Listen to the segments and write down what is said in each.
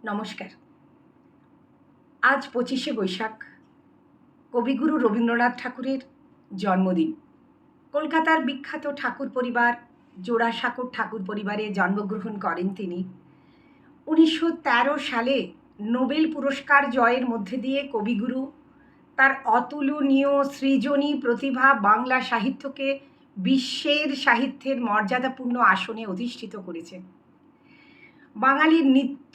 নমস্কার। আজ 25শে বৈশাখ, কবিগুরু রবীন্দ্রনাথ ঠাকুরের জন্মদিন। কলকাতার বিখ্যাত ঠাকুর পরিবার জোড়াসাঁকোর ঠাকুর পরিবারে জন্মগ্রহণ করেন তিনি। 1913 সালে নোবেল পুরস্কার জয়ের মধ্যে দিয়ে কবিগুরু তার অতুলনীয় সৃজনী প্রতিভা বাংলা সাহিত্যকে বিশ্বের সাহিত্যের মর্যাদাপূর্ণ আসনে অধিষ্ঠিত করেছেন। বাঙালির নিত্য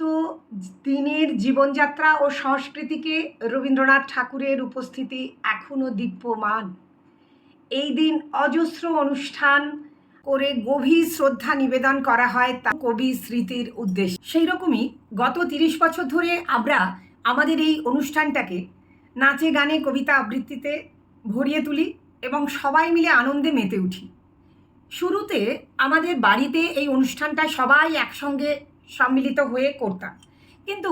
দিনের জীবনযাত্রা ও সংস্কৃতিকে রবীন্দ্রনাথ ঠাকুরের উপস্থিতি এখনও দীপ্যমান। এই দিন অজস্র অনুষ্ঠান করে গভীর শ্রদ্ধা নিবেদন করা হয় তা কবি স্মৃতির উদ্দেশ্যে। সেই রকমই গত 30 বছর ধরে আমরা আমাদের এই অনুষ্ঠানটাকে নাচে গানে কবিতা আবৃত্তিতে ভরিয়ে তুলি এবং সবাই মিলে আনন্দে মেতে উঠি। শুরুতে আমাদের বাড়িতে এই অনুষ্ঠানটা সবাই একসঙ্গে সম্মিলিত হয়ে করতাম, কিন্তু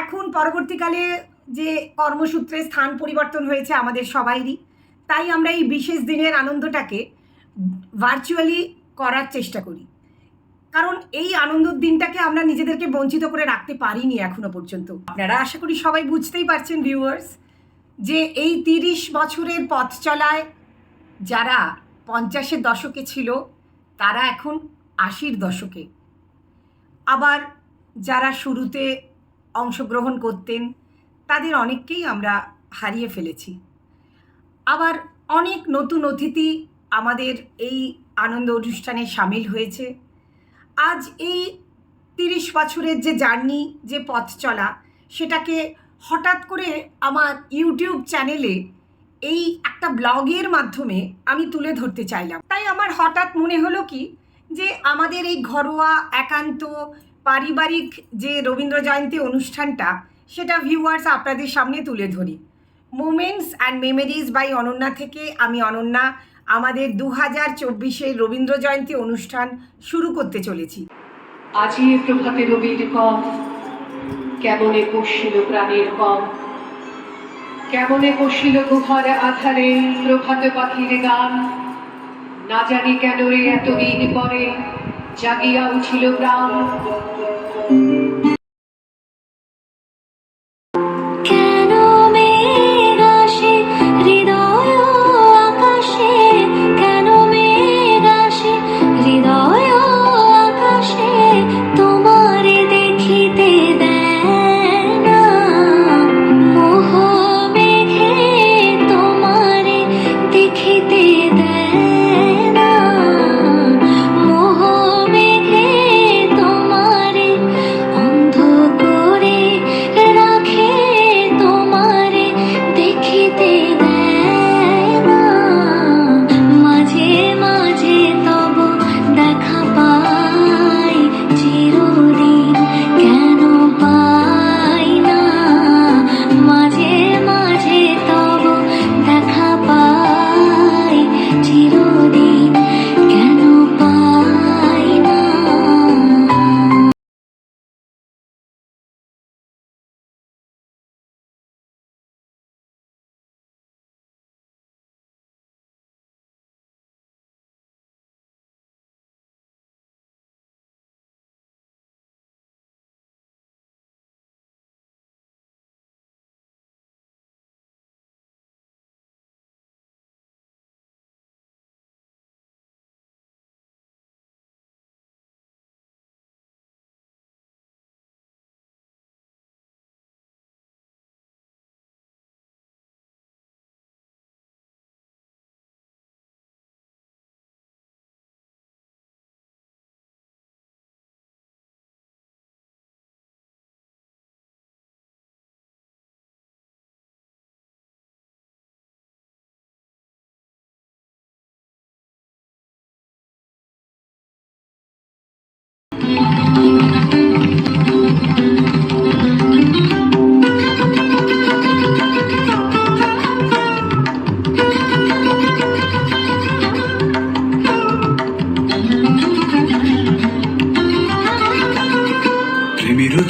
এখন পরবর্তীকালে যে কর্মসূত্রে স্থান পরিবর্তন হয়েছে আমাদের সবাইরই, তাই আমরা এই বিশেষ দিনের আনন্দটাকে ভার্চুয়ালি করার চেষ্টা করি। কারণ এই আনন্দের দিনটাকে আমরা নিজেদেরকে বঞ্চিত করে রাখতে পারিনি এখনো পর্যন্ত। আপনারা আশা করি সবাই বুঝতেই পারছেন ভিউয়ার্স, যে এই 30 বছরের পথ চলায় যারা 50-এর দশকে ছিল তারা এখন 80-র দশকে, আবার যারা শুরুতে অংশগ্রহণ করতেন তাদের অনেককেই আমরা হারিয়ে ফেলেছি। আবার অনেক নতুন অতিথি আমাদের এই আনন্দ অনুষ্ঠানে সামিল হয়েছে। আজ এই 30 বছরের যে জার্নি, যে পথ চলা, সেটাকে হঠাৎ করে আমার ইউটিউব চ্যানেলে এই একটা ব্লগের মাধ্যমে আমি তুলে ধরতে চাইলাম। তাই আমার হঠাৎ মনে হলো কি, যে আমাদের এই ঘরোয়া একান্ত পারিবারিক যে রবীন্দ্র জয়ন্তী অনুষ্ঠানটা, সেটা ভিউয়ার্স আপনাদের সামনে তুলে ধরি। Moments and memories by Ananya থেকে আমি অনন্যা আমাদের 2024-এর রবীন্দ্র জয়ন্তী অনুষ্ঠান শুরু করতে চলেছি। আজি প্রভাতে রবির কম, কেমনে পশিল প্রাণের কম, কেমনে পশিল গুহার আধারে প্রভাত পাখির গান, না জানি কেন রে এতদিন পরে জাগিয়া উঠিল প্রাণ।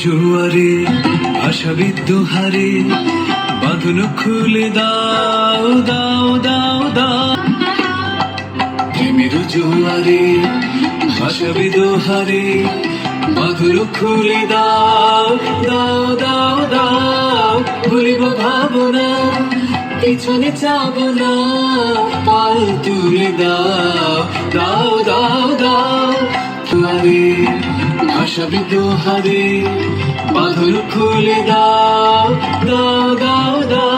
জোয়ারে আশাবিদ্য হারে বাঁধন খুলে দাও দাও দাও দাও, প্রেমের জোয়ারে আশাবিদ্য হারে বাঁধন খুলে দাও দাও। পেছনে চাবো না, পাল তুলে দাও দাও দাও দাও। দুয়ারে ভাষাবিদ হারে বাঁধন খুলে দাও দাও দাও দাও।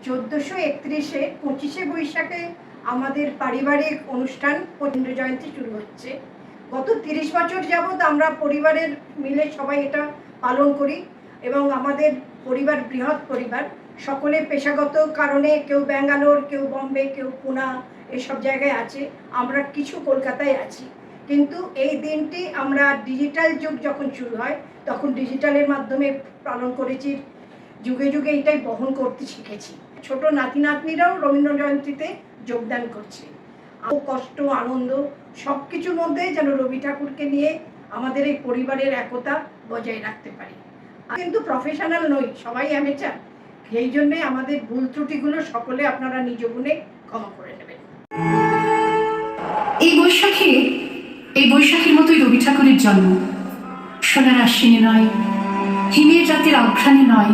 1431-এ 25শে বৈশাখে আমাদের পারিবারিক অনুষ্ঠান রবীন্দ্র জয়ন্তী শুরু হচ্ছে। গত 30 বছর যাবৎ আমরা পরিবারের মিলে সবাই এটা পালন করি এবং আমাদের পরিবার বৃহৎ পরিবার, সকলে পেশাগত কারণে কেউ ব্যাঙ্গালোর, কেউ বম্বে, কেউ পুনা এসব জায়গায় আছে, আমরা কিছু কলকাতায় আছি। কিন্তু এই দিনটি আমরা ডিজিটাল যুগ যখন শুরু হয় তখন ডিজিটালের মাধ্যমে পালন করেছি, যুগে যুগে এটাই বহন করতে শিখেছি। ছোট নাতি নাতনিরাও রবীন্দ্র জয়ন্তীতে যোগদান করছে। কষ্ট আনন্দ সব কিছুর মধ্যে যেন রবি ঠাকুরকে নিয়ে আমাদের এই পরিবারের একতা বজায় রাখতে পারি। কিন্তু প্রফেশনাল নই, সবাই অ্যামেচার, সেই জন্যে আমাদের ভুল ত্রুটিগুলো সকলে আপনারা নিজ গুণে ক্ষমা করে নেবেন। এই বৈশাখীর মতোই রবি ঠাকুরের জন্ম। সোনার আশ্বিনে নয়, হিমের রাতের অঘ্রাণে নয়,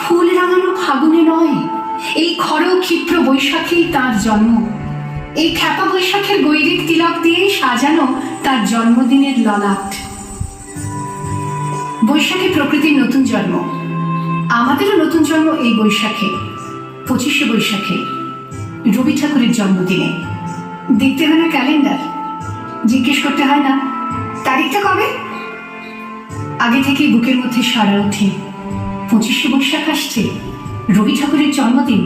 ফুল রাঙানো ফাগুনে নয়, এই খড় ক্ষিপ্র বৈশাখী তার জন্ম। এই খ্যাপা বৈশাখের গৈরিক তিলক দিয়ে সাজানো তার জন্মদিনের ললাট। বৈশাখী প্রকৃতির নতুন জন্ম, আমাদেরও নতুন জন্ম এই বৈশাখে, 25শে বৈশাখে, রবি ঠাকুরের জন্মদিনে। দেখতে হয় না ক্যালেন্ডার, জিজ্ঞেস করতে হয় না তারিখটা কবে, আগে থেকেই বুকের মধ্যে সাড়া ওঠে 25শে বৈশাখ আসছে, রবি ঠাকুরের জন্মদিন।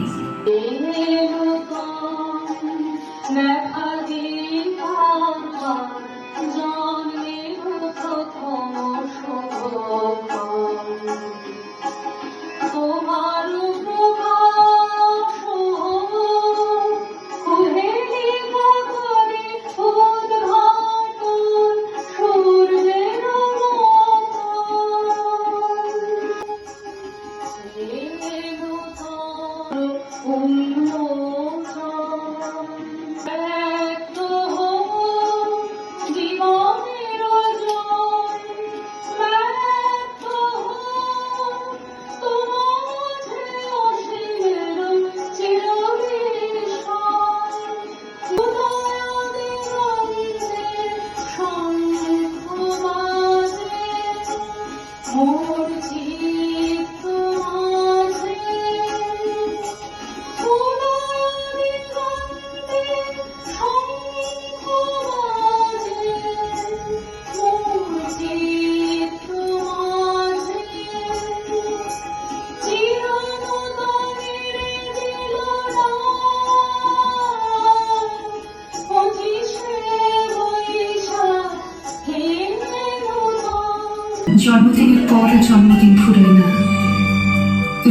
জন্মদিনের পর জন্মদিন ফুরোয় না,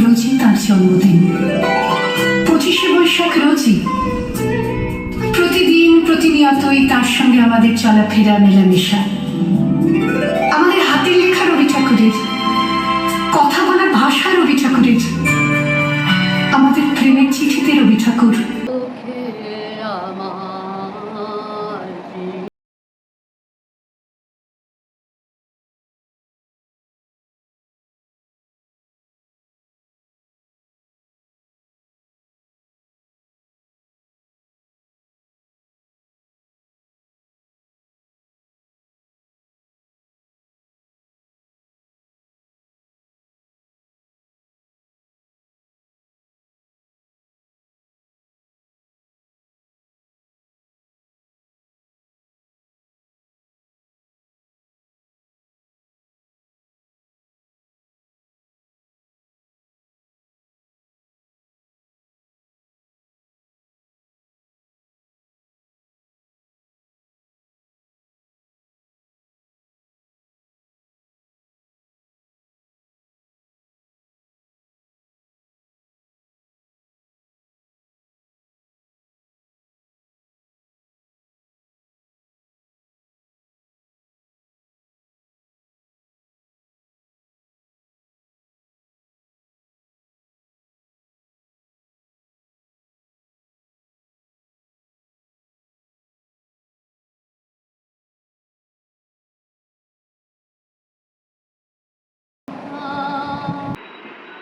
রোজই তার জন্মদিন। 25শে বৈশাখ রোজই, প্রতিদিন প্রতিনিয়তই তার সঙ্গে আমাদের চলাফেরা মেলামেশা। আমাদের হাতের লেখা রবি ঠাকুরের, কথা বলার ভাষা রবি ঠাকুরের, আমাদের প্রেমের চিঠিতে রবি ঠাকুর।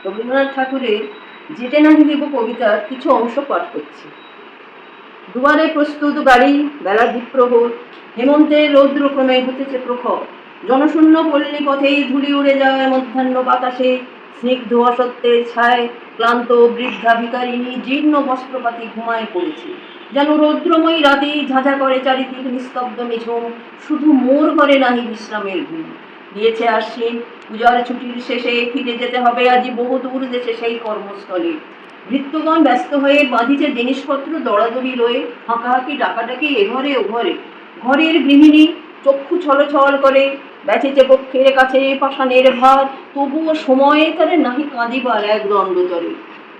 রবীন্দ্রনাথ ঠাকুরের যেতে নাহি দেব কবিতার কিছু অংশ পাঠ করছি। দুয়ারে প্রস্তুত গাড়ি, বেলা দ্বীপ্রহর, হেমন্তের রৌদ্রক্রমে হতেছে প্রখর। জনশূন্য পল্লী পথেই ধুলি উড়ে যায় মধ্যাহ্ন বাতাসে, স্নিগ্ধ অসত্যের ছায় ক্লান্ত বৃদ্ধা ভিকারিণী জীর্ণ বস্ত্রপাতি ঘুমায় পড়েছে। যেন রৌদ্রময়ী রাতে ঝাঁঝা করে চারিদিক নিস্তব্ধ নিঝুম, শুধু মোর ঘরে নাহি বিশ্রামের ঘুম। দিয়েছে আশ্বিন, পূজার ছুটির শেষে ফিরে যেতে হবে আজি বহুদূর দেশে সেই কর্মস্থলে। ভৃত্যগণ ব্যস্ত হয়ে বাঁধিছে জিনিসপত্র দড়াদড়ি রয়ে, হাঁকাহাঁকি ডাকাডাকি এঘরে ওঘরে। ঘরের গৃহিণী চক্ষু ছলছল করে, বেঁচেছে পক্ষের কাছে পাষাণের ভার, তবুও সময়ে তারে নাহি কাঁদিবার এক দণ্ডতরে।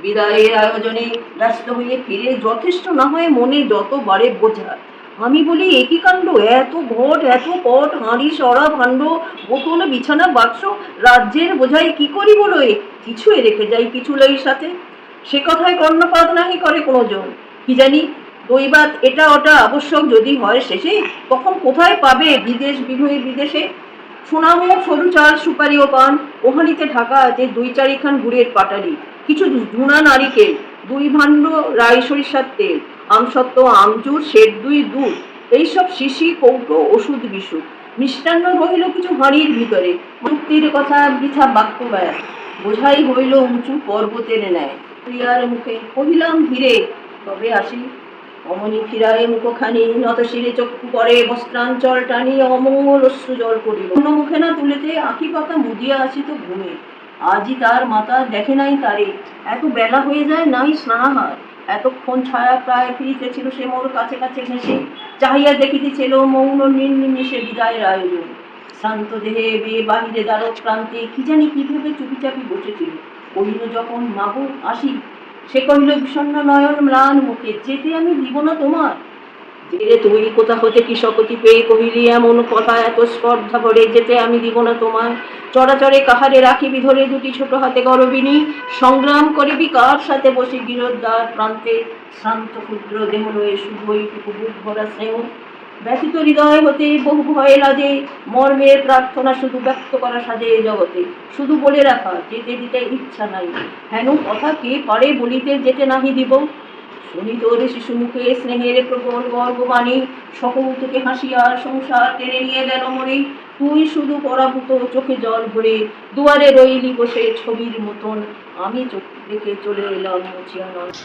বিদায়ের আয়োজনে ব্যস্ত হয়ে ফিরে যথেষ্ট না হয় মনে যতবারে বোঝা। আমি বলি একই কাণ্ড, এত ঘট, এত পট, হাঁড়ি সরা ভাণ্ড, বোতল বিছানা বাক্স, রাজ্যের বোঝাই কি করি বলো, কিছুই রেখে যাই পিছুলের সাথে। সে কথায় কর্ণপাত নাহি করে কোনো জন। কি জানি দৈবাত এটা ওটা আবশ্যক যদি হয় শেষে, তখন কোথায় পাবে বিদেশে সোনামুখ সরু চাল সুপারি ও পান। ওহানিতে ঢাকা আছে 2-4খান গুড়ের পাটালি, কিছু ধুনা নারিকেল, 2 ভাণ্ড রাই সরিষার তেল, আমসত্ত্ব আমচুর, শের 2 দুধ, এইসব শিশি কৌটো ওষুধ বিশুদ্ধ। মিষ্টান্ন রহিল কিছু হাঁড়ির ভিতরে। মুক্তির কথা বৃথা বাক্য ব্যয়, বোঝাই হইল উঁচু পর্বতের ন্যায়। প্রিয়ার মুখে কহিলাম ধীরে, তবে আসি। অমনি ফিরায় মুখখানি, নত শিরে চক্ষু পরে বস্ত্রাঞ্চল টানি অমঙ্গল অশ্রু জল করিল। অন্য মুখে না তুলেতে আঁখি পাতা মুদিয়া আসিত ঘুমে। আজই তার মাতা দেখে নাই তারে, এত বেলা হয়ে যায় নাই স্নানাহার। এতক্ষণ ছায়া প্রায় ফিরিতেছিল সে মোর কাছে কাছে ঘেঁষে, চাহিয়া দেখিতেছিল মৌন নির্নিমিষে বিদায়ের আয়োজন। শ্রান্ত দেহে বেয়ে বাহিরে দ্বারক প্রান্তে কি জানি কি ভেবে চুপিচাপি বসেছিল। কহিল যখন মাগো আসি, সে কহিল বিষণ্ণ নয়ন ম্লান মুখে, যেতে আমি দিব না তোমার। যে তুই কোথা হতে কি শপথি পেয়ে কহিলি এমন কথা এত স্পর্ধা ভরে, যেতে আমি দিব না তোমায়। চরাচরে কাহারে রাখিবি ধরে 2টি ছোট হাতে গরবিনী, সংগ্রাম করিবি কার সাথে বসে গিরোদ্বার প্রান্তে। শ্রান্ত ক্ষুদ্র দেহ লয়ে শুধু ওইটুকু বুক ভরা স্নেহ, ব্যথিত হৃদয় হতে বহু ভয়ে লাজে, মর্মের প্রার্থনা শুধু ব্যক্ত করা সাজে এ জগতে। শুধু বলে রাখা, যেতে দিতে ইচ্ছা নাই। হেন কথা কে পারে বলিতে, যেতে নাহি দিব। শুনি তোর শিশু মুখে স্নেহের প্রবল গর্ববাণী, সকৌতুকে হাসিয়া সংসার টেনে নিয়ে গেল মনে। তুই শুধু পরাভূত চোখে জল ভরে, দুয়ারে রইলি বসে ছবির মতন। আমি চোখ দেখে চলে এলাম মুছিয়া নয়।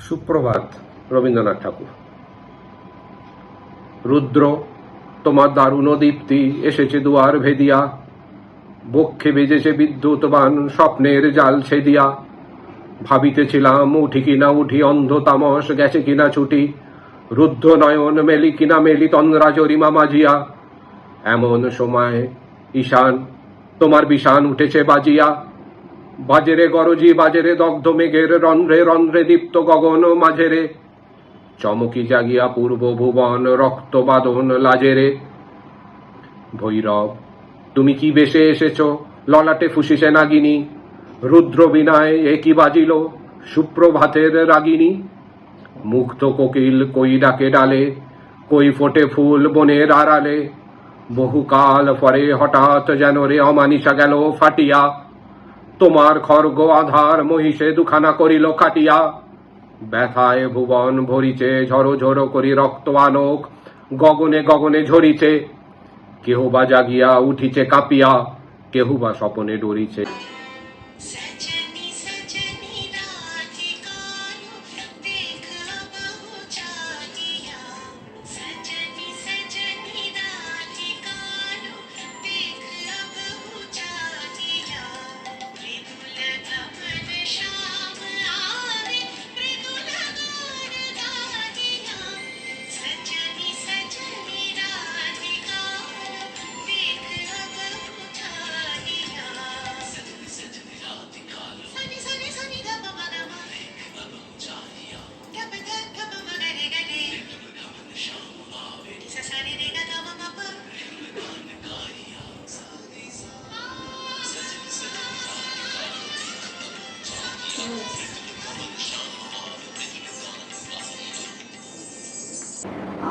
সুপ্রভাত রবীন্দ্রনাথ ঠাকুর। রুদ্র তোমার দারুণ দীপ্তি এসেছে দুয়ার ভেদিয়া, বক্ষে বেজেছে বিদ্যুৎবান স্বপ্নের জাল ছেদিয়া। ভাবিতেছিলাম উঠি কিনা উঠি, অন্ধ তামস গেছে কিনা ছুটি, রুদ্ধ নয়ন মেলি কিনা মেলি তন্দ্রা জরিমা মাজিয়া। এমন সময় ঈশান তোমার বিষান উঠেছে বাজিয়া, বাজেরে গরজি বাজেরে দগ্ধ মেঘের রন্ধ্রে রন্ধ্রে দীপ্ত গগন মাঝেরে, চমকি জাগিয়া পূর্ব ভুবন রক্ত বাদন লাজেরে। ভৈরব তুমি কি বেশে এসেছ, ললাটে ফুসিছে নাগিনী, রুদ্র বিনায় একই বাজিল সুপ্রভাতের রাগিনী। মুগ্ধ কোকিল কই ডাকে ডালে, কই ফোটে ফুল বনের আড়ালে, বহুকাল পরে হঠাৎ যেন রে অমানিসা গেল ফাটিয়া, তোমার খর্গ আধার মহিষে দুখানা করিল কাটিয়া। ব্যথায় ভুবন ভরিছে ঝরো ঝরো করি রক্ত আলোক, গগনে গগনে ঝরিছে, কেহ বা জাগিয়া উঠিছে কাঁপিয়া, কেহ বা স্বপনে ডরিছে। सजनी सजनी राधिकालो देख बहु जानिया सजनी सजनी राधिकालो देख बहु जानिया मृदुल गमन श्याम आवे मृदुल गान गानिया सजनी सजनी राधिकालो देख बहु जानिया Sunny, sunny, sunny, ga ba ba da ba. Ga ba ba ga re ga re. Sa sa re re ga ga ma ma pa.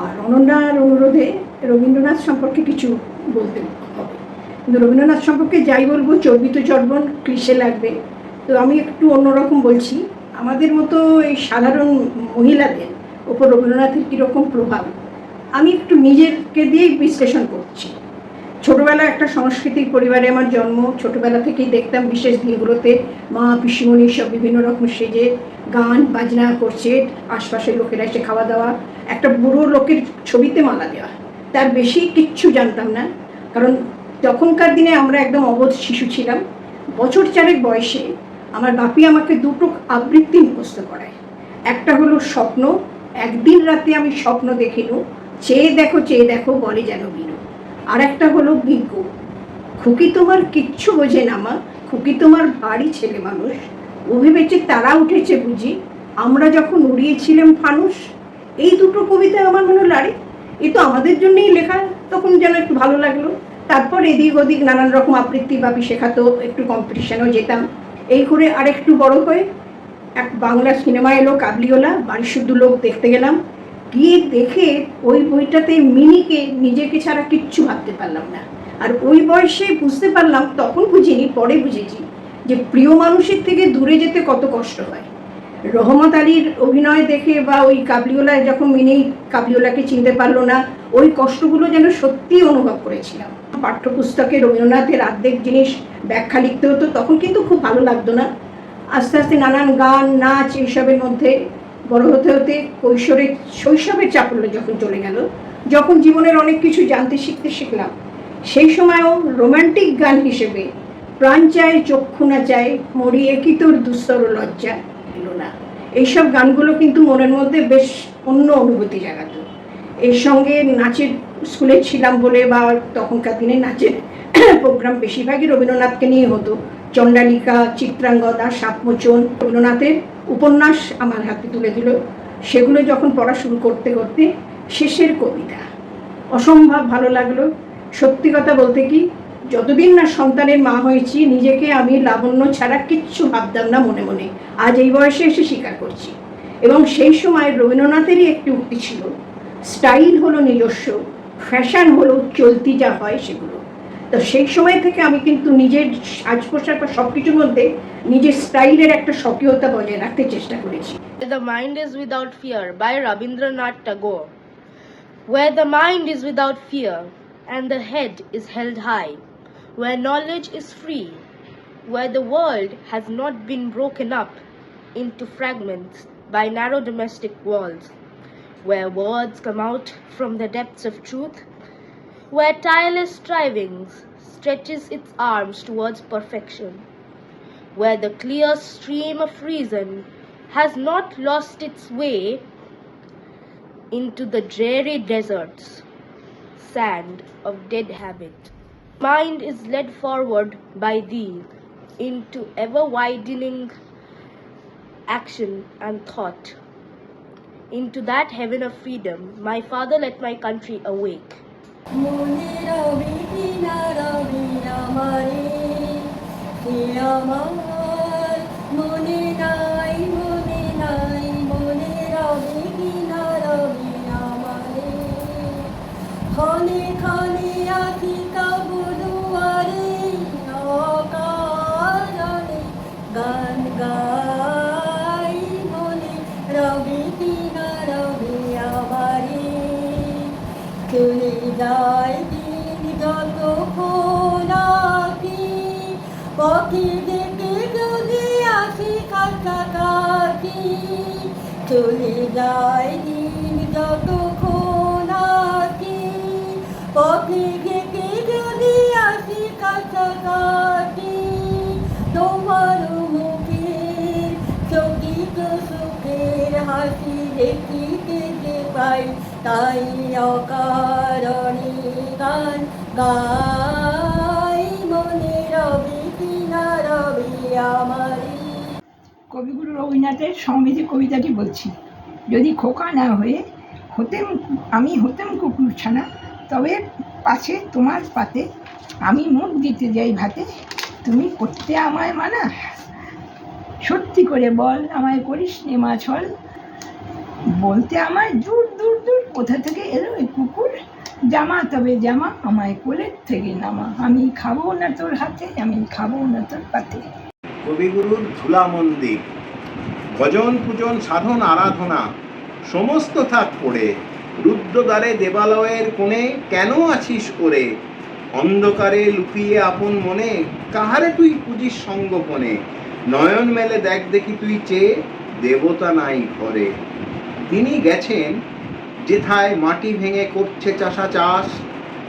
আর অনন্যার অনুরোধে রবীন্দ্রনাথ সম্পর্কে কিছু বলতে হবে, কিন্তু রবীন্দ্রনাথ সম্পর্কে যাই বলবো চর্বিত চর্বণ ক্লিশে লাগবে, তো আমি একটু অন্যরকম বলছি। আমাদের মতো এই সাধারণ মহিলাদের ওপর রবীন্দ্রনাথের কীরকম প্রভাব আমি একটু নিজেকে দিয়েই বিশ্লেষণ করছি। ছোটোবেলায় একটা সাংস্কৃতিক পরিবারে আমার জন্ম, ছোটোবেলা থেকেই দেখতাম বিশেষ দিনগুলোতে মা পিসিমণি সব বিভিন্ন রকম সেজে গান বাজনা করছে, আশপাশের লোকেরা এসে খাওয়া দাওয়া, একটা বুড়ো লোকের ছবিতে মালা দেওয়া, তার বেশি কিচ্ছু জানতাম না, কারণ তখনকার দিনে আমরা একদম অবোধ শিশু ছিলাম। বছর 4 বয়সে আমার বাপি আমাকে দুটো আবৃত্তি মুখস্থ করায়। একটা হলো স্বপ্ন, একদিন রাতে আমি স্বপ্ন দেখিনু, চেয়ে দেখো বলে যেন বিনু। আর একটা হলো বিজ্ঞ, খুকি তোমার কিচ্ছু বোঝে না মা, খুকি তোমার ভারী ছেলে মানুষ, ও ভেবেছে তারা উঠেছে বুঝি, আমরা যখন উড়িয়েছিলাম ফানুস। এই দুটো কবিতা আমার মনে হলো আরে এ তো আমাদের জন্যই লেখা, তখন যেন একটু ভালো লাগলো। তারপর এদিক ওদিক নানান রকম আবৃত্তি বাপি শেখাতো, একটু কম্পিটিশনেও যেতাম। এই করে আরেকটু বড় হয়ে এক বাংলা সিনেমা এলো কাবলিওয়ালা, বাড়ির শুদ্ধ লোক দেখতে গেলাম, গিয়ে দেখে ওই বইটাতে মিনিকে নিজেকে ছাড়া কিচ্ছু ভাবতে পারলাম না। আর ওই বয়সে বুঝতে পারলাম, তখন বুঝিনি, পরে বুঝেছি যে প্রিয় মানুষের থেকে দূরে যেতে কত কষ্ট হয়। রহমত আলীর অভিনয় দেখে বা ওই কাবলিওয়ালায় যখন মিনি কাবলিওয়ালাকে চিনতে পারলো না, ওই কষ্টগুলো যেন সত্যিই অনুভব করেছিলাম। পাঠ্যপুস্তকে রবীন্দ্রনাথের অর্ধেক জিনিস ব্যাখ্যা লিখতে হতো, তখন কিন্তু খুব ভালো লাগতো না। আস্তে আস্তে নানান গান নাচ এইসবের মধ্যে বড় হতে হতে শৈশবের চাপল্য যখন চলে গেল, যখন জীবনের অনেক কিছু জানতে শিখলাম, সেই সময়ও রোমান্টিক গান হিসেবে প্রাণ চায় চক্ষু না চায় মরি একই তোর দুস্তর লজ্জা এলো না, এইসব গানগুলো কিন্তু মনের মধ্যে বেশ অন্য অনুভূতি জাগাতো। এর সঙ্গে নাচের স্কুলে ছিলাম বলে বা তখনকার দিনে নাচের প্রোগ্রাম বেশিরভাগই রবীন্দ্রনাথকে নিয়ে হতো। চণ্ডালিকা, চিত্রাঙ্গদা, সাপমোচন, রবীন্দ্রনাথের উপন্যাস আমার হাতে তুলে দিল। সেগুলো যখন পড়া শুরু করতে করতে শেষের কবিতা অসম্ভব ভালো লাগলো। সত্যি কথা বলতে কি, যতদিন না সন্তানের মা হয়েছি নিজেকে আমি লাবণ্য ছাড়া কিচ্ছু ভাবতাম না মনে মনে, আজ এই বয়সে এসে স্বীকার করছি। এবং সেই সময় রবীন্দ্রনাথেরই একটি উক্তি ছিল, স্টাইল হলো নিজস্ব, ফ্যাশন হলো চলতি যা হয় সেগুলো। তো সেই সময় থেকে আমি কিন্তু নিজের সাজ পোশাক বা সব কিছুর মধ্যে নিজের স্টাইলের একটা স্বকীয়তা বজায় রাখতে চেষ্টা করেছি। The Mind is Without Fear by Rabindranath Tagore. Where the mind is without fear and the head is held high, where knowledge is free, where the world has not been broken up into fragments by narrow domestic walls, where words come out from the depths of truth, where tireless strivings stretches its arms towards perfection, where the clear stream of reason has not lost its way into the dreary deserts, sand of dead habit. Mind is led forward by thee into ever-widening action and thought, into that heaven of freedom. My Father, let my country awake. খনি খনি আঁকি কাবুদুয়ারে অকারণে গান গাই মনে রবি কিনা রবি আমারে চলে যায় দিন যতক্ষণ আছি পথে দেখে যদি আসি কাছাকাছি চলে যায় দিন যতক্ষণ আছি পথে দেখে যদি আসি কাছাকাছি তোমার মুখের চকিত সুখের হাসি দেখিতে যে পাই তাই অকারণে গান গাই মনে রবি কিনা রবি আমারি। কবিগুরু রবীন্দ্রনাথের সমৃদ্ধি কবিতাটি বলছি। যদি খোকা না হয়ে আমি হতেম কুকুর ছানা, তবে পাছে তোমার পাতে আমি মুখ দিতে যাই ভাতে, তুমি করতে আমায় মানা। সত্যি করে বল আমায় করিস নে মা ছল, বলতে আমায় দূর দূর দূর কোথা থেকে এলো এই কুকুর। জামা তবে জামা আমায় কোলের থেকে নামা, আমি খাবো না তোর হাতে, আমি খাবো না তোর পাতে। কবিগুরুর ধুলা মন্দির, ভজন পূজন সাধন আরাধনা সমস্ত থাক পড়ে, রুদ্রদ্বারে দেবালয়ের কোণে কেন আছিস করে, অন্ধকারে লুকিয়ে আপন মনে কাহারে তুই পুজিস সঙ্গোপনে, নয়ন মেলে দেখ দেখি তুই চেয়ে দেবতা নাই ঘরে। তিনি গেছেন যেথায় মাটি ভেঙে করছে চাষা চাষ,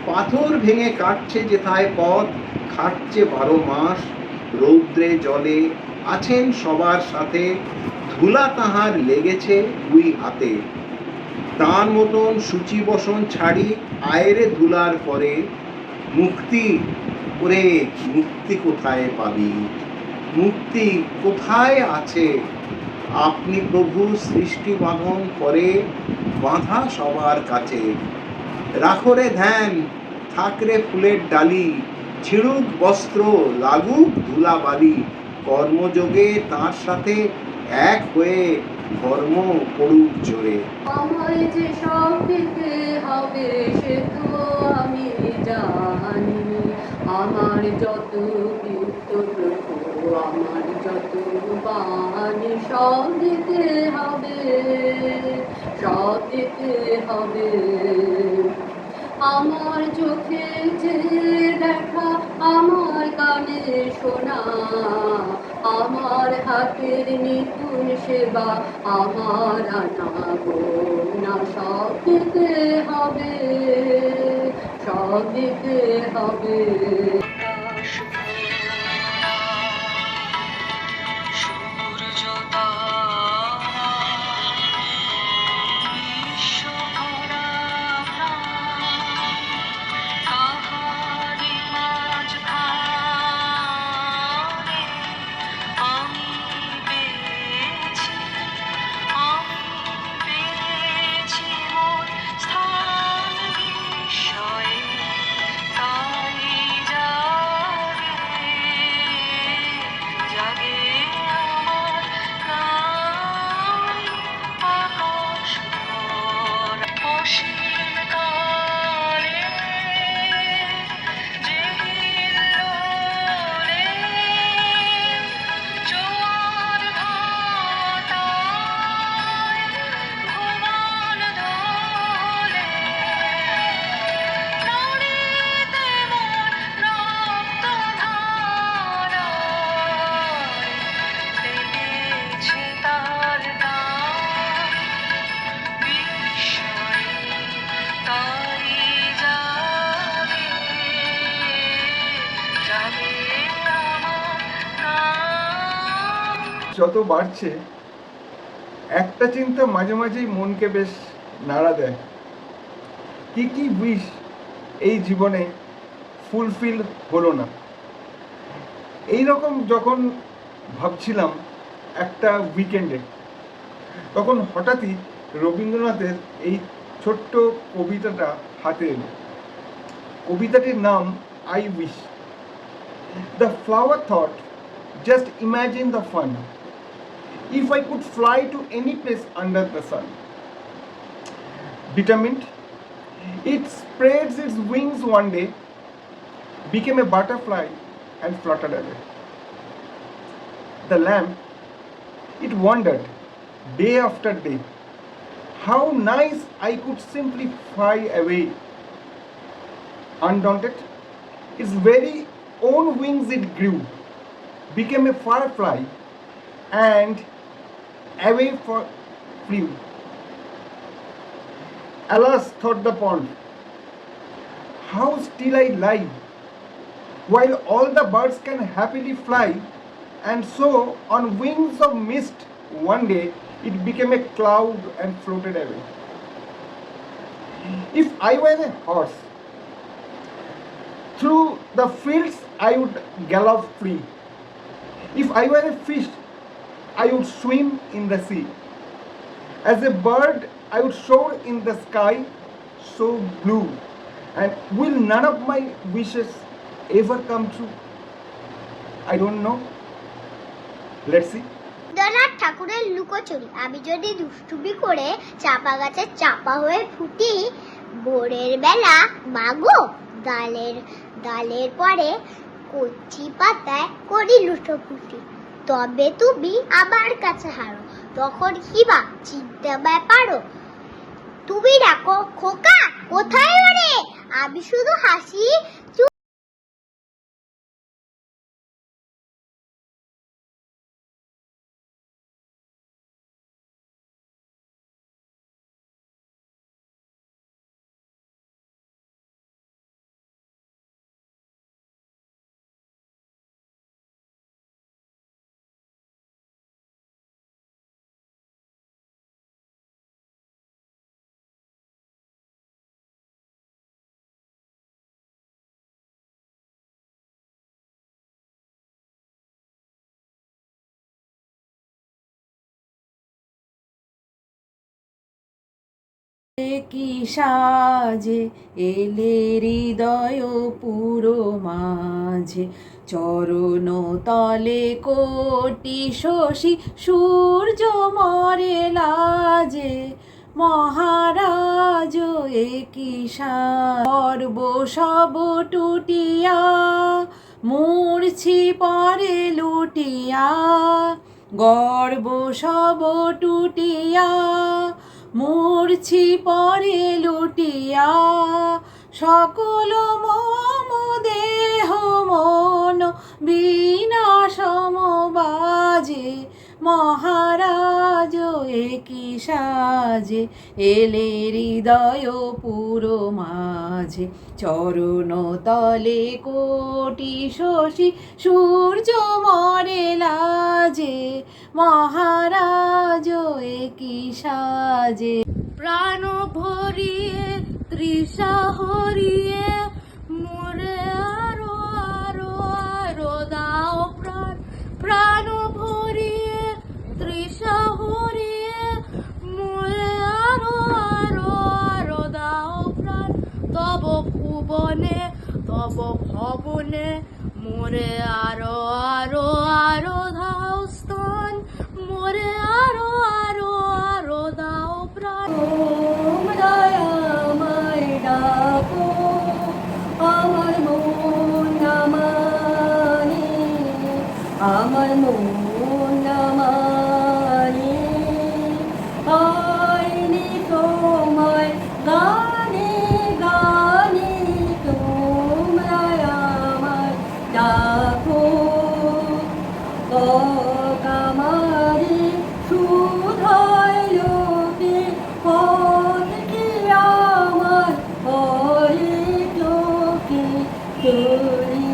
পাথর ভেঙে কাটছে যেথায় পথ খাটছে 12 মাস, রৌদ্রে জলে আছেন সবার সাথে, ধুলা তাহার লেগেছে 2 হাতে। তার মতন সূচি বসন ছাড়ি আয়রে ধুলার পরে, মুক্তি ওরে মুক্তি কোথায় পাবি, মুক্তি কোথায় আছে, আপনি প্রভু সৃষ্টি বাঁধন করে বাঁধা সবার কাছে। রাখরে ধ্যান থাকরে ফুলের ডালি, ছিড়ুক বস্ত্র লাগুক ধুলাবালি, কর্মযোগে তার সাথে এক হয়ে ধর্ম করুক জোরে। আমায় যে সব দিতে হবে সে তো আমি জানি, আমার যত কীর্ত প্রভু আমার যত বাণী সব দিতে হবে, সব দিতে হবে। আমার চোখে যে দেখা, আমার কানে শোনা, আমার হাতের নিপুণ সেবা, আমার আনাগোনা সব দিতে হবে, সব দিতে হবে। যত বাড়ছে একটা চিন্তা মাঝে মাঝেই মনকে বেশ নাড়া দেয়, কি কি উইশ এই জীবনে ফুলফিল হলো না। এই রকম যখন ভাবছিলাম একটা উইকেন্ডে, তখন হঠাৎই রবীন্দ্রনাথের এই ছোট্ট কবিতাটা হাতে এলো। কবিতাটির নাম I wish. The flower thought, just imagine the fun if I could fly to any place under the sun. Determined, it spreads its wings one day, became a butterfly and fluttered away. The lamp, it wandered day after day. How nice I could simply fly away. undaunted, its very own wings it grew, became a firefly, and away flew. Alas, thought the pond, how still I lie, while all the birds can happily fly. And so, on wings of mist, one day it became a cloud and floated away. If I were a horse, through the fields I would gallop free. If I were a fish, I would swim in the sea. As a bird, I would soar in the sky so blue. And will none of my wishes ever come true? I don't know. Let's see. Rabindranath ঠাকুরের লুকোচুরি। আমি যদি দুষ্টুমি করে চাপা গাছের চাপা হয়ে ফুটি, ভোরের বেলা মাগো ডালের পরে কচি পাতায় করি লুটোপুটি, তবে তুমি আমার কাছে হারো, তখন কি বা চিনতে পারো? তুমি ডাকো খোকা কোথায় ওরে, আমি শুধু হাসি কি সাজে এলে হৃদয় পুরো মাঝে, চরণ তলে কোটি শশী সূর্য মরে লাজে, মহারাজ কি সর্ব সব টুটিয়া, মূর্ছি পরে লুটিয়া, গর্ব সব টুটিয়া, মূর্ছি পরে লুটিয়া, সকল মম দেহ মন বিনাশম বাজে, মহারাজ কি সাজে এলে হৃদয় পুরো মাঝে, চরণ তলে কোটি শশী সূর্য মরে লাজে, মহারাজ কি সাজে। প্রাণ ভরিয়ে তৃষা হরিয়ে মোরে আরো আরো আরো দাও প্রাণ, প্রাণ ভরিয়ে তৃষা হরিয়ে মোরে আরো আরো আরো দাও প্রাণ, তব ভুবনে তব ভবনে মোরে আরো আরো আরো দাও স্থান, মোরে আরো আরো আরো দাও প্রাণ। তোমরা আমায় ডাকো, আমার মন না মানে, আমার মন না মানে, আইনি তোমায় গানে গানে, তোমরা আমায় ডাকো, আমারে সুধায় লোকে পথ কি আমার হরে লোকে, তরি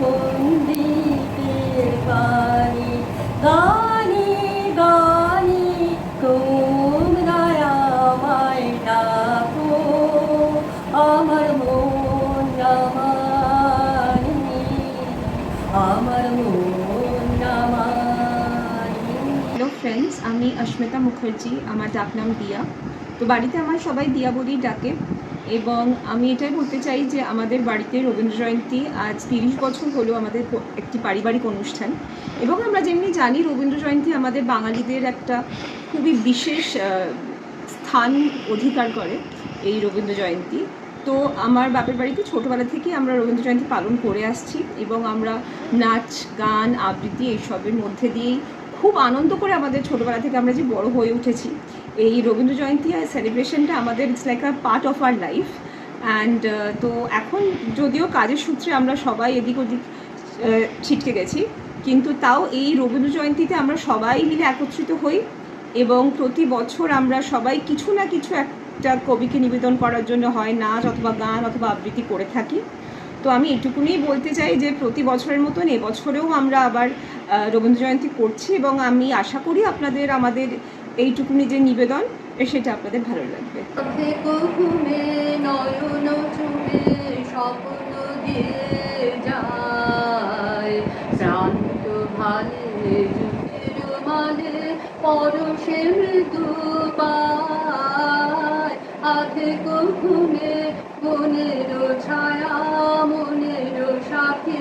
পন্ডিতে গানে গানে গানে, তোমরা আমায় ডাকো, আমার মন না মানে, আমার মন না মানে। হ্যালো ফ্রেন্ডস, আমি অস্মিতা মুখার্জি, আমার ডাকনাম দিয়া। তো বাড়িতে আমার সবাই দিয়া বলেই ডাকে, এবং আমি এটাই বলতে চাই যে আমাদের বাড়িতে রবীন্দ্র জয়ন্তী আজ 30 বছর হলো আমাদের একটি পারিবারিক অনুষ্ঠান। এবং আমরা যেমনি জানি রবীন্দ্র জয়ন্তী আমাদের বাঙালিদের একটা খুবই বিশেষ স্থান অধিকার করে এই রবীন্দ্র জয়ন্তী। তো আমার বাপের বাড়িতে ছোটোবেলা থেকে আমরা রবীন্দ্র জয়ন্তী পালন করে আসছি, এবং আমরা নাচ গান আবৃত্তি এইসবের মধ্যে দিয়েই খুব আনন্দ করে আমাদের ছোটোবেলা থেকে আমরা যে বড় হয়ে উঠেছি। এই রবীন্দ্র জয়ন্তী আর সেলিব্রেশনটা আমাদের it's like a part of our life. And তো এখন যদিও কাজের সূত্রে আমরা সবাই এদিক ওদিক ছিটকে গেছি, কিন্তু তাও এই রবীন্দ্র জয়ন্তীতে আমরা সবাই মিলে একত্রিত হই এবং প্রতি বছর আমরা সবাই কিছু না কিছু একটা কবিকে নিবেদন করার জন্য হয় নাচ অথবা গান অথবা আবৃত্তি করে থাকি। তো আমি এটুকুনি বলতে চাই যে প্রতি বছরের মতন এবছরেও আমরা আবার রবীন্দ্র জয়ন্তী করছি এবং আমি আশা করি আপনাদের আমাদের এইটুকুনি যে নিবেদন সেটা আপনাদের ভালো লাগবে। মনের ছায়া মনের সাথে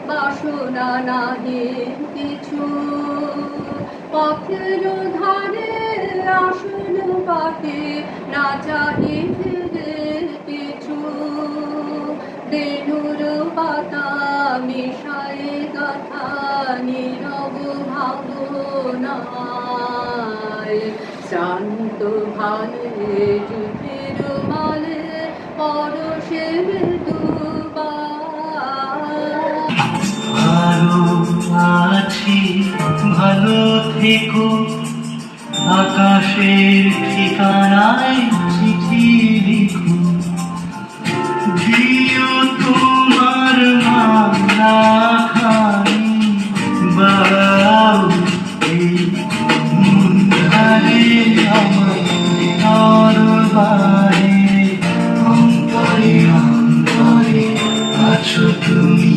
বাসনা নাহি কিছু, পথের ধারে আসন পাতে না চাহিতে কিছু, বেনুর পাতা মিশায়ে কথা নীরব ভাবনায়, শান্ত ভালে যুগের মালে পরশের ভালো আছি ভালো থেকো, আকাশের ঠিকানায় চিঠি লিখো, দিও তোমার মালা খানি বাউ এই মুন্ধারে আমার দরবারে, অন্তরে অন্তরে আছো তুমি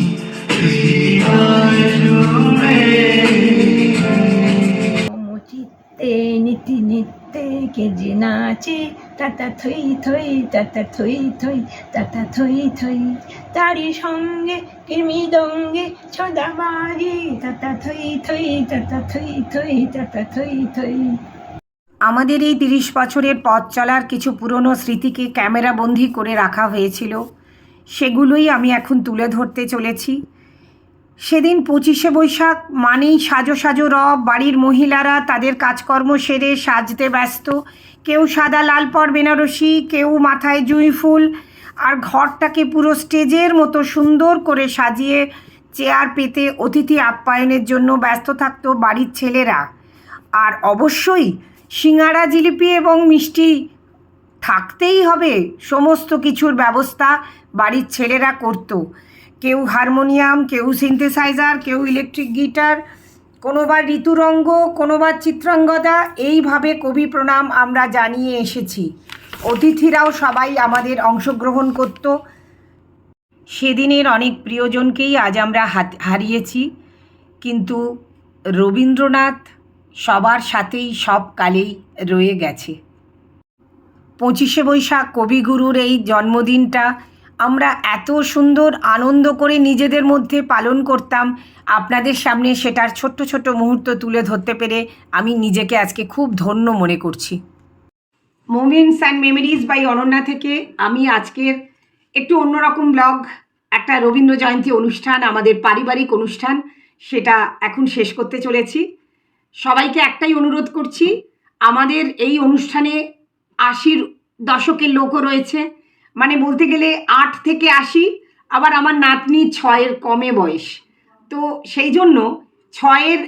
হৃদয় জুড়ে। চিত্তে নীতি নিত্যে কে যে নাচে, তাতা থই থই তাতা থই থই তাতা থই থই, তারি সঙ্গে মৃদঙ্গে সদা বাজে, তাতা থই থই তাতা থই থই তাতা থই থই। আমাদের এই 30 বছরের পথ চলার কিছু পুরনো স্মৃতিকে ক্যামেরাবন্দি করে রাখা হয়েছিল, সেগুলোই আমি এখন তুলে ধরতে চলেছি। সেদিন 25শে বৈশাখ মানেই সাজো সাজো রব, বাড়ির মহিলারা তাদের কাজকর্ম সেরে সাজতে ব্যস্ত, কেউ সাদা লাল পর বেনারসি, কেউ মাথায় জুঁই ফুল, আর ঘরটাকে পুরো স্টেজের মতো সুন্দর করে সাজিয়ে চেয়ার পেতে অতিথি আপ্যায়নের জন্য ব্যস্ত থাকতো বাড়ির ছেলেরা। আর অবশ্যই সিঙ্গাড়া জিলিপি এবং মিষ্টি থাকতেই হবে, সমস্ত কিছুর ব্যবস্থা বাড়ির ছেলেরা করতো। কেউ হারমোনিয়াম, কেউ সিনথেসাইজার, কেউ ইলেকট্রিক গিটার, কোনোবার ঋতুরঙ্গ, কোনোবার চিত্রাঙ্গদা, এইভাবে কবি প্রণাম আমরা জানিয়ে এসেছি। অতিথিরাও সবাই আমাদের অংশগ্রহণ করত। সেদিনের অনেক প্রিয়জনকেই আজ আমরা হারিয়েছি, কিন্তু রবীন্দ্রনাথ সবার সাথেই সব কালেই রয়ে গেছে। 25শে বৈশাখ কবিগুরুর এই জন্মদিনটা আমরা এত সুন্দর আনন্দ করে নিজেদের মধ্যে পালন করতাম, আপনাদের সামনে সেটার ছোট্ট ছোট্ট মুহূর্ত তুলে ধরতে পেরে আমি নিজেকে আজকে খুব ধন্য মনে করছি। Moments and memories by Ananya থেকে আমি আজকের একটু অন্যরকম ব্লগ, একটা রবীন্দ্র জয়ন্তী অনুষ্ঠান, আমাদের পারিবারিক অনুষ্ঠান, সেটা এখন শেষ করতে চলেছি। সবাইকে একটাই অনুরোধ করছি, আমাদের এই অনুষ্ঠানে 80-র দশকের লোকও রয়েছে, মানে বলতে গেলে 8 থেকে 80, আবার আমার নাতনি 6-এর কমে বয়স, তো সেই জন্য 6-এর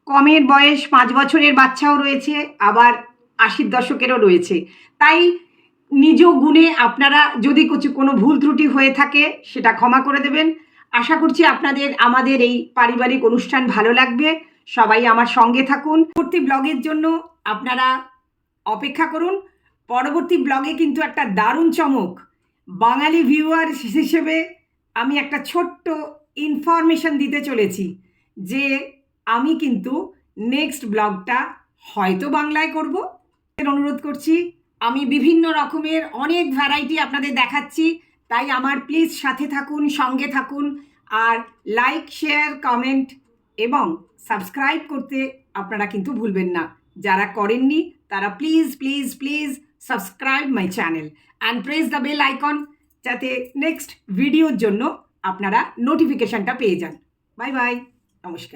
কমের বয়স 5 বছরের বাচ্চাও রয়েছে, আবার 80-র দশকেরও রয়েছে। তাই নিজ গুণে আপনারা যদি কোনো ভুল ত্রুটি হয়ে থাকে সেটা ক্ষমা করে দেবেন। আশা করছি আপনাদের আমাদের এই পারিবারিক অনুষ্ঠান ভালো লাগবে। সবাই আমার সঙ্গে থাকুন। পরবর্তী ব্লগের জন্য আপনারা অপেক্ষা করুন। পরবর্তী ব্লগে কিন্তু একটা দারুণ চমক, বাঙালি ভিউয়ার হিসেবে আমি একটা ছোট্ট ইনফরমেশন দিতে চলেছি যে আমি কিন্তু নেক্সট ব্লগটা হয়তো বাংলায় করব। অনুরোধ করছি, আমি বিভিন্ন রকমের অনেক ভ্যারাইটি আপনাদের দেখাচ্ছি, তাই আমার প্লিজ সাথে থাকুন, সঙ্গে থাকুন, আর লাইক, শেয়ার, কমেন্ট এবং সাবস্ক্রাইব করতে আপনারা কিন্তু ভুলবেন না। যারা করেননি তারা please please please subscribe my channel and press the bell icon, যাতে নেক্সট ভিডিওর জন্য আপনারা নোটিফিকেশনটা পেয়ে যান। বাই বাই, নমস্কার।